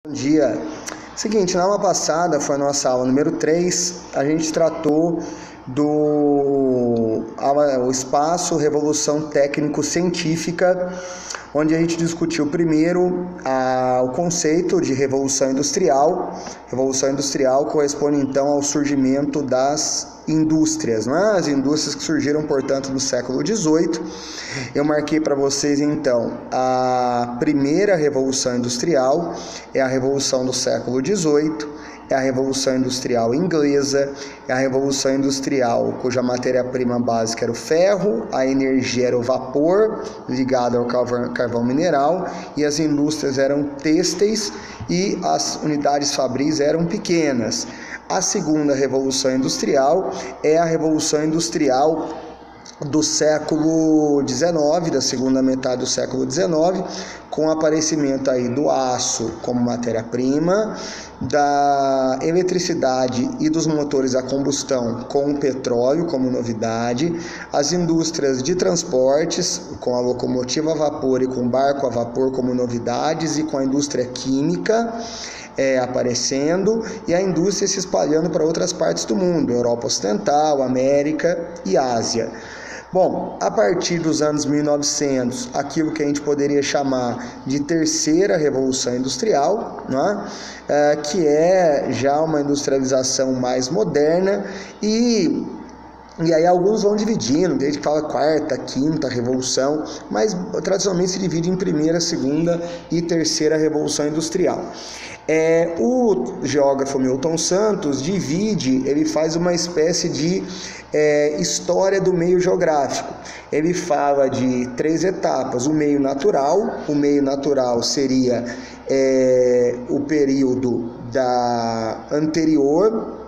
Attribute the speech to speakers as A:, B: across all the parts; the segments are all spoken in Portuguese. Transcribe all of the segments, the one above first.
A: Bom dia. Seguinte, na aula passada, foi a nossa aula número 3, a gente tratou o espaço Revolução Técnico-Científica, onde a gente discutiu primeiro o conceito de Revolução Industrial. Revolução Industrial corresponde então ao surgimento das indústrias, né? As indústrias que surgiram, portanto, no século XVIII. Eu marquei para vocês então a primeira Revolução Industrial, é a Revolução do século XVIII, é a Revolução Industrial Inglesa, é a Revolução Industrial cuja matéria-prima básica era o ferro, a energia era o vapor ligado ao carvão mineral, e as indústrias eram têxteis e as unidades fabris eram pequenas. A segunda Revolução Industrial é a Revolução Industrial do século XIX, da segunda metade do século XIX, com o aparecimento aí do aço como matéria-prima, da eletricidade e dos motores a combustão com o petróleo como novidade, as indústrias de transportes com a locomotiva a vapor e com o barco a vapor como novidades, e com a indústria química aparecendo, e a indústria se espalhando para outras partes do mundo, Europa Ocidental, América e Ásia. Bom, a partir dos anos 1900, aquilo que a gente poderia chamar de terceira Revolução Industrial, né? Que é já uma industrialização mais moderna, e aí alguns vão dividindo, desde que fala quarta, quinta revolução, mas tradicionalmente se divide em primeira, segunda e terceira revolução industrial. O geógrafo Milton Santos ele faz uma espécie de história do meio geográfico. Ele fala de 3 etapas: o meio natural seria o período anterior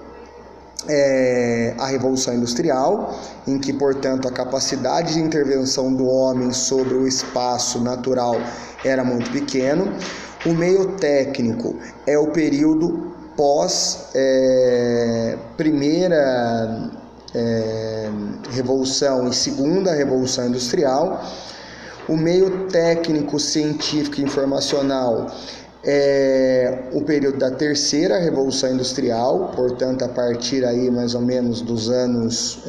A: a Revolução Industrial, em que, portanto, a capacidade de intervenção do homem sobre o espaço natural era muito pequeno. O meio técnico é o período pós primeira Revolução e segunda Revolução Industrial. O meio técnico, científico e informacional é o período da terceira Revolução Industrial, portanto, a partir aí mais ou menos dos anos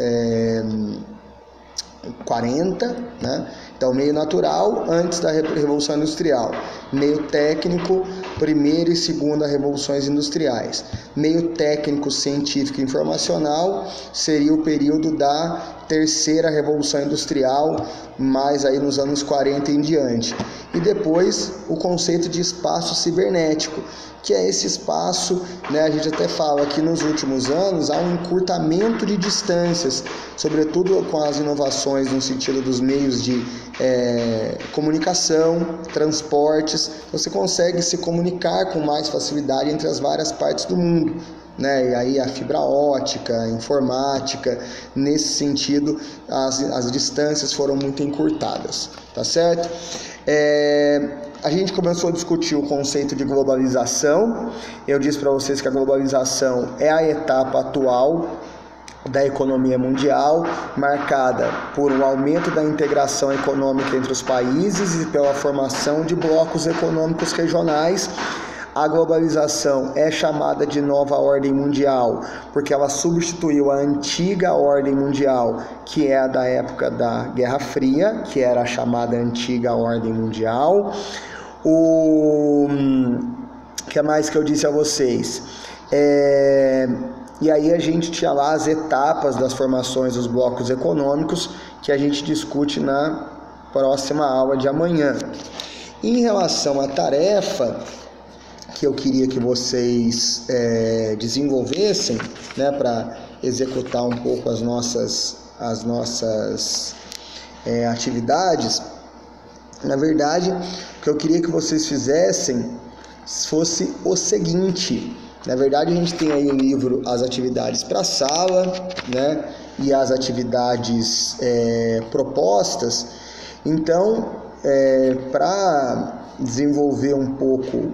A: 40, né? Então, meio natural, antes da Revolução Industrial. Meio técnico, primeira e segunda Revoluções Industriais. Meio técnico, científico e informacional seria o período da terceira Revolução Industrial, mais aí nos anos 40 em diante. E depois o conceito de espaço cibernético, que é esse espaço, né, a gente até fala que nos últimos anos há um encurtamento de distâncias, sobretudo com as inovações no sentido dos meios de comunicação, transportes. Você consegue se comunicar com mais facilidade entre as várias partes do mundo, né? E aí a fibra ótica, a informática, nesse sentido as distâncias foram muito encurtadas, tá certo? A gente começou a discutir o conceito de globalização. Eu disse para vocês que a globalização é a etapa atual da economia mundial, marcada por um aumento da integração econômica entre os países e pela formação de blocos econômicos regionais. A globalização é chamada de nova ordem mundial porque ela substituiu a antiga ordem mundial, que é a da época da Guerra Fria, que era a chamada antiga ordem mundial. O que mais que eu disse a vocês? E aí a gente tinha lá as etapas das formações dos blocos econômicos, que a gente discute na próxima aula de amanhã. Em relação à tarefa que eu queria que vocês desenvolvessem, né, para executar um pouco as nossas atividades, na verdade, o que eu queria que vocês fizessem fosse o seguinte. Na verdade, a gente tem aí o livro As Atividades para a Sala, né, e as atividades propostas. Então, para desenvolver um pouco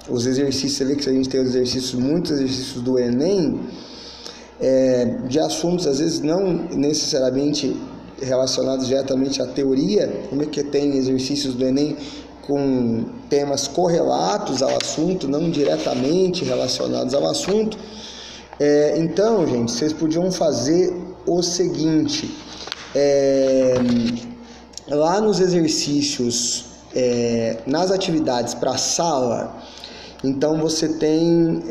A: os exercícios, você vê que a gente tem muitos exercícios do Enem, de assuntos às vezes não necessariamente relacionados diretamente à teoria, como é que tem exercícios do Enem com temas correlatos ao assunto, não diretamente relacionados ao assunto. Então, gente, vocês podiam fazer o seguinte, lá nos exercícios, nas atividades para a sala, então você tem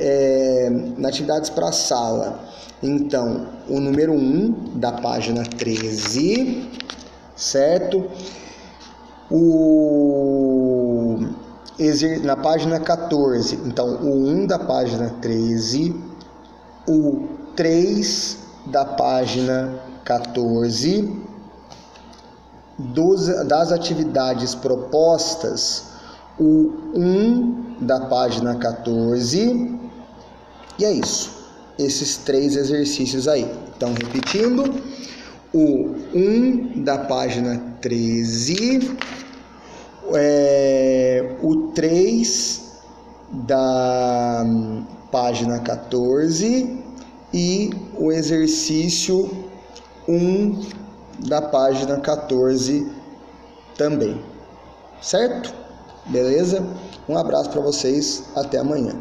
A: na atividades para a sala, então o número 1 da página 13, certo? Na página 14, então o 1 da página 13, o 3 da página 14, das atividades propostas, o 1 da página 14, e é isso, esses 3 exercícios aí. Então, repetindo, o 1 da página 13, o 3 da página 14 e o exercício 1 da página 14 também, certo? Beleza? Um abraço para vocês, até amanhã.